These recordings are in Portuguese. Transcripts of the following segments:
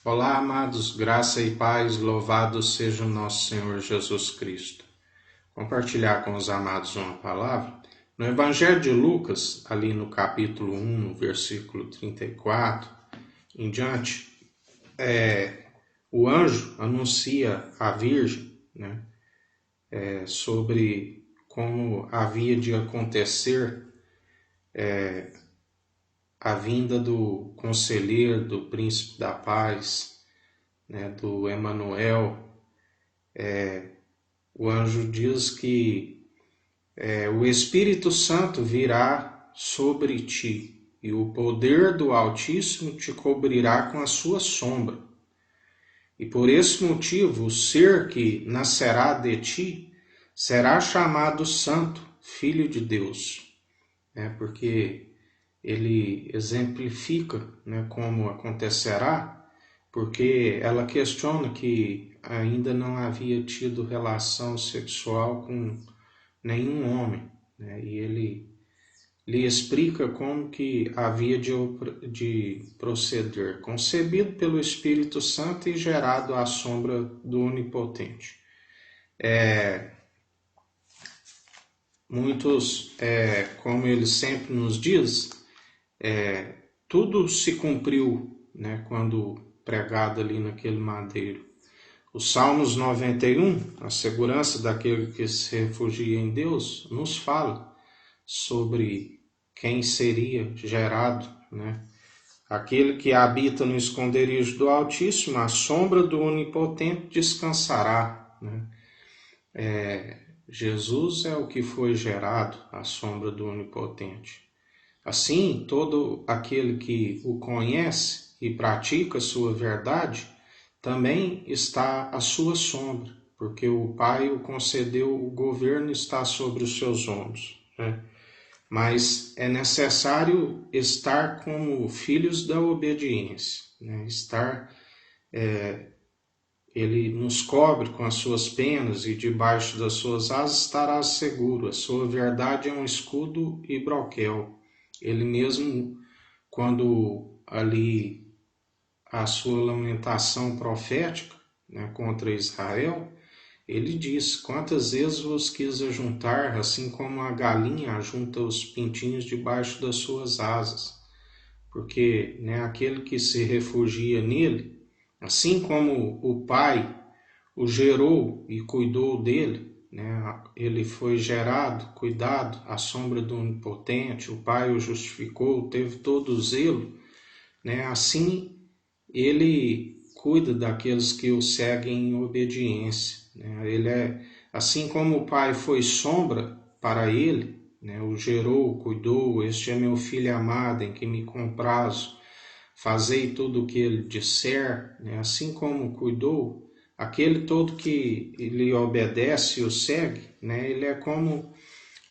Olá, amados, graça e paz, louvado seja o nosso Senhor Jesus Cristo. Compartilhar com os amados uma palavra. No Evangelho de Lucas, ali no capítulo 1, no versículo 34, em diante, o anjo anuncia à Virgem, sobre como havia de acontecer a vinda do conselheiro, do príncipe da paz, do Emanuel. O anjo diz que o Espírito Santo virá sobre ti, e o poder do Altíssimo te cobrirá com a sua sombra. E por esse motivo, o ser que nascerá de ti será chamado Santo, Filho de Deus. Porque ele exemplifica como acontecerá, porque ela questiona que ainda não havia tido relação sexual com nenhum homem, e ele lhe explica como que havia de proceder, concebido pelo Espírito Santo e gerado à sombra do Onipotente. Muitos, como ele sempre nos diz, tudo se cumpriu, quando pregado ali naquele madeiro. Os Salmos 91, a segurança daquele que se refugia em Deus, nos fala sobre quem seria gerado, Aquele que habita no esconderijo do Altíssimo, à sombra do Onipotente descansará, Jesus é o que foi gerado à sombra do Onipotente. Assim, todo aquele que o conhece e pratica sua verdade, também está à sua sombra, porque o Pai o concedeu, o governo está sobre os seus ombros. Mas é necessário estar como filhos da obediência, ele nos cobre com as suas penas e debaixo das suas asas estarás seguro. A sua verdade é um escudo e broquel. Ele mesmo, quando ali a sua lamentação profética contra Israel, ele diz: quantas vezes vos quis ajuntar, assim como a galinha ajunta os pintinhos debaixo das suas asas. Porque aquele que se refugia nele, assim como o Pai o gerou e cuidou dele, ele foi gerado, cuidado à sombra do Onipotente, o Pai o justificou, teve todo o zelo, assim ele cuida daqueles que o seguem em obediência. Ele assim como o Pai foi sombra para ele, o gerou, o cuidou, este é meu filho amado em que me comprazo, fazei tudo o que ele disser, assim como cuidou, aquele todo que lhe obedece e o segue, ele é como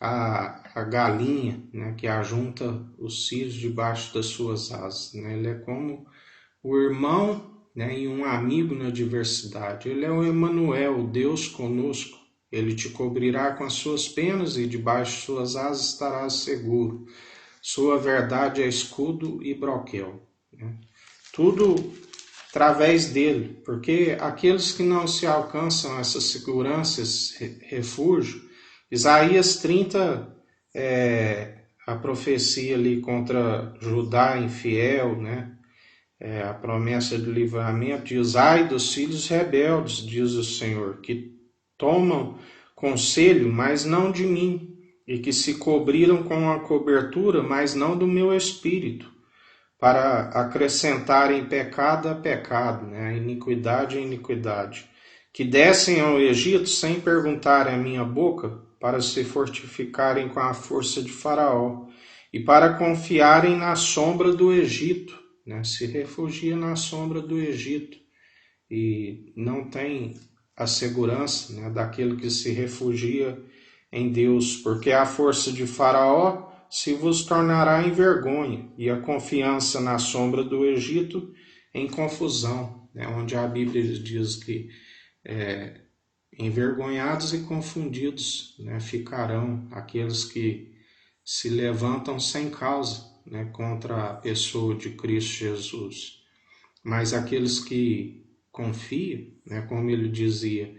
a galinha que ajunta os cios debaixo das suas asas. Ele é como o irmão e um amigo na adversidade. Ele é o Emanuel, o Deus conosco. Ele te cobrirá com as suas penas e debaixo de suas asas estarás seguro. Sua verdade é escudo e broquel. Tudo através dele, porque aqueles que não se alcançam essas seguranças, refúgio, Isaías 30, a profecia ali contra Judá infiel, a promessa de livramento diz: ai dos filhos rebeldes, diz o Senhor, que tomam conselho, mas não de mim, e que se cobriram com a cobertura, mas não do meu espírito, para acrescentarem pecado a pecado, a iniquidade a iniquidade, que descem ao Egito sem perguntarem à minha boca, para se fortificarem com a força de Faraó, e para confiarem na sombra do Egito, se refugia na sombra do Egito, e não tem a segurança daquele que se refugia em Deus, porque a força de Faraó se vos tornará em vergonha, e a confiança na sombra do Egito em confusão, onde a Bíblia diz que envergonhados e confundidos ficarão aqueles que se levantam sem causa contra a pessoa de Cristo Jesus. mas aqueles que confiam, né, como ele dizia,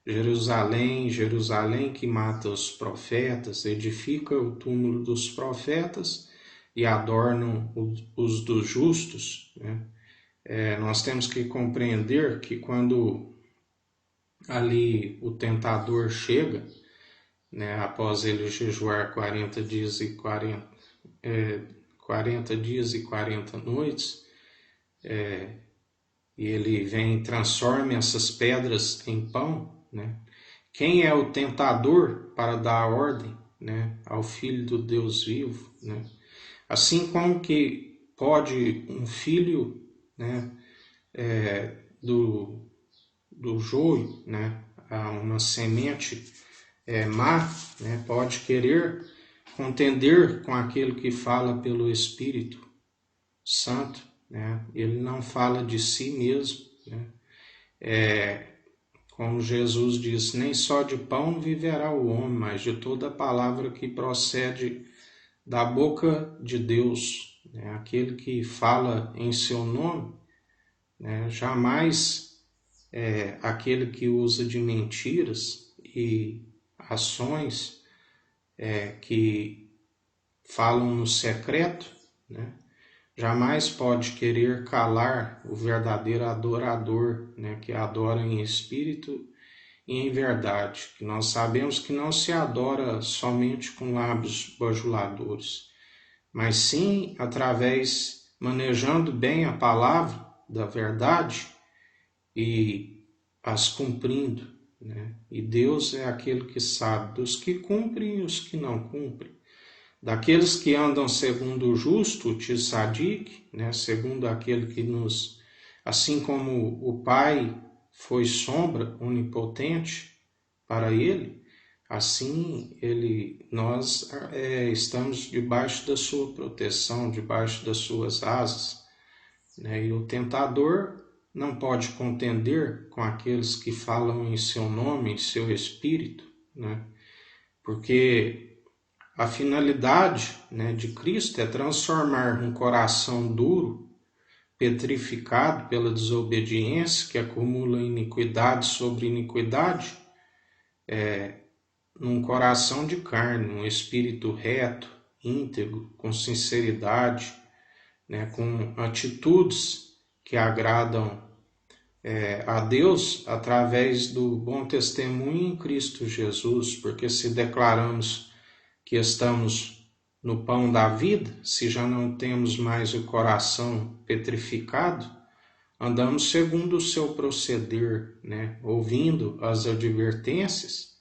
Jerusalém, Jerusalém que mata os profetas, edifica o túmulo dos profetas e adornam os dos justos, né? Nós temos que compreender que quando ali o tentador chega, né, após ele jejuar 40 dias e 40 dias e 40 noites, e ele vem e transforma essas pedras em pão, né? Quem é o tentador para dar ordem, né, ao Filho do Deus vivo, né? Assim como que pode um filho, né, do joio, né, uma semente má, né, pode querer contender com aquele que fala pelo Espírito Santo, né? Ele não fala de si mesmo, né? Como Jesus disse, nem só de pão viverá o homem, mas de toda a palavra que procede da boca de Deus, né? Aquele que fala em seu nome, né? Jamais aquele que usa de mentiras e ações que falam no secreto, né? Jamais pode querer calar o verdadeiro adorador, né? Que adora em espírito e em verdade, que nós sabemos que não se adora somente com lábios bajuladores, mas sim através, manejando bem a palavra da verdade e as cumprindo, né? E Deus é aquele que sabe dos que cumprem e os que não cumprem. Daqueles que andam segundo o justo, o Tzadik, né? Segundo aquele que nos... Assim como o Pai foi sombra onipotente para ele, assim nós estamos debaixo da sua proteção, debaixo das suas asas, né? E o tentador não pode contender com aqueles que falam em seu nome, em seu espírito, né? Porque a finalidade, né, de Cristo é transformar um coração duro, petrificado pela desobediência, que acumula iniquidade sobre iniquidade, num coração de carne, um espírito reto, íntegro, com sinceridade, né, com atitudes que agradam a Deus através do bom testemunho em Cristo Jesus, porque se declaramos que estamos no pão da vida, se já não temos mais o coração petrificado, andamos segundo o seu proceder, né, ouvindo as advertências,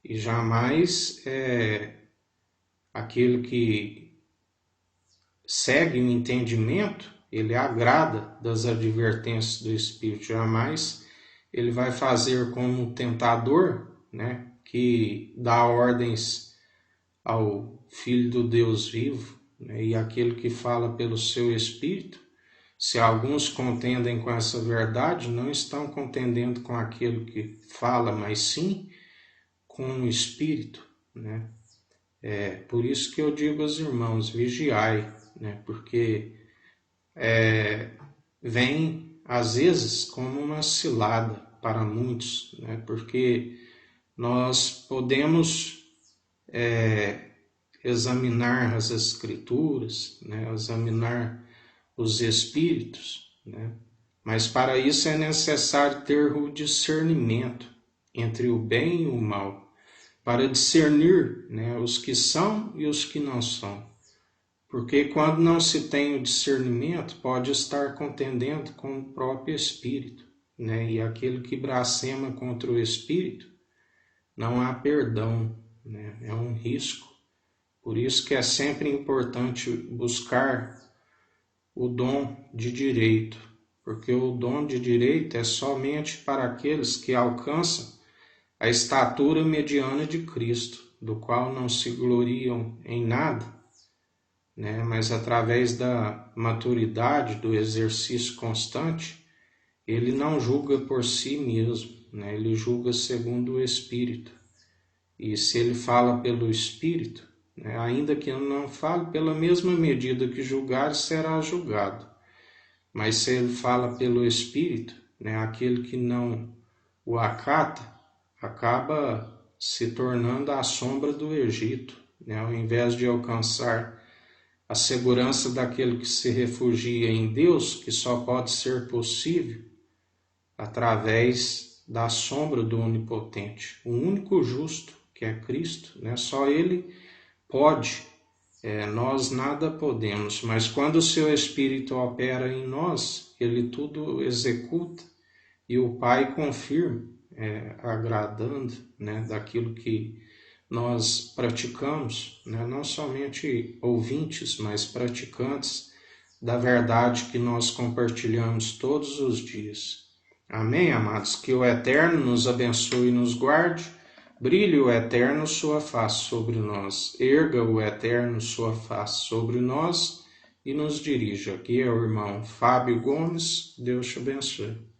e jamais aquele que segue o entendimento, ele agrada das advertências do Espírito. Jamais ele vai fazer como um tentador, né, que dá ordens ao Filho do Deus vivo, né, e aquele que fala pelo seu Espírito. Se alguns contendem com essa verdade, não estão contendendo com aquele que fala, mas sim com o Espírito, né? Por isso que eu digo aos irmãos, vigiai, né? Porque vem, às vezes, como uma cilada para muitos, né? Porque nós podemos examinar as Escrituras, né? Examinar os Espíritos, né? Mas para isso é necessário ter o discernimento entre o bem e o mal, para discernir, né, os que são e os que não são. Porque quando não se tem o discernimento, pode estar contendendo com o próprio Espírito, né? E aquele que blasfema contra o Espírito, não há perdão, né? É um risco. Por isso que é sempre importante buscar o dom de direito, porque o dom de direito é somente para aqueles que alcançam a estatura mediana de Cristo, do qual não se gloriam em nada, né? Mas através da maturidade, do exercício constante, ele não julga por si mesmo, né? Ele julga segundo o Espírito. E se ele fala pelo Espírito, né, ainda que não fale, pela mesma medida que julgar, será julgado. Mas se ele fala pelo Espírito, né, aquele que não o acata, acaba se tornando a sombra do Egito, né, ao invés de alcançar a segurança daquele que se refugia em Deus, que só pode ser possível através da sombra do Onipotente. O único justo, que é Cristo, né? Só Ele pode, nós nada podemos, mas quando o seu Espírito opera em nós, Ele tudo executa e o Pai confirma, agradando, né, daquilo que nós praticamos, né? Não somente ouvintes, mas praticantes da verdade que nós compartilhamos todos os dias. Amém, amados? Que o Eterno nos abençoe e nos guarde, brilhe o Eterno sua face sobre nós, erga o Eterno sua face sobre nós e nos dirija. Aqui é o irmão Fábio Gomes, Deus te abençoe.